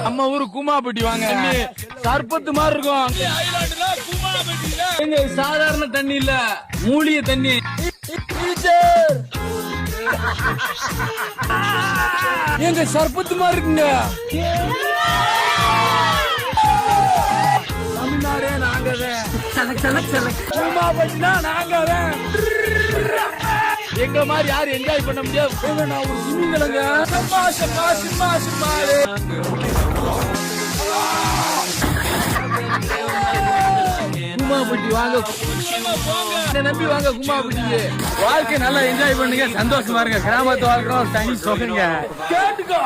நம்ம ஊரு கூமாப்பட்டி வாங்க, சர்பத்து மாதிரி இருக்கும். எங்க சாதாரண தண்ணி இல்ல, மூலிகை தண்ணி. எங்க சர்பத்து மாதிரி இருக்குங்க. தமிழ்நாடே நாங்கதான், கூமாப்பட்டினா நாங்கதான். எங்க மாதிரி யாரும் என்ஜாய் பண்ண முடியாது. நான் ஒரு சிமிங்கலங்க. குமாப்பட்டி வாங்க, நம்பி வாங்க குமாப்பட்டிக்கு. வாழ்க்கை நல்லா என்ஜாய் பண்ணுங்க, சந்தோஷமா இருங்க. கிராமத்து வாழ்க்கை தனி சொகங்க. கேட்டுக்கோ.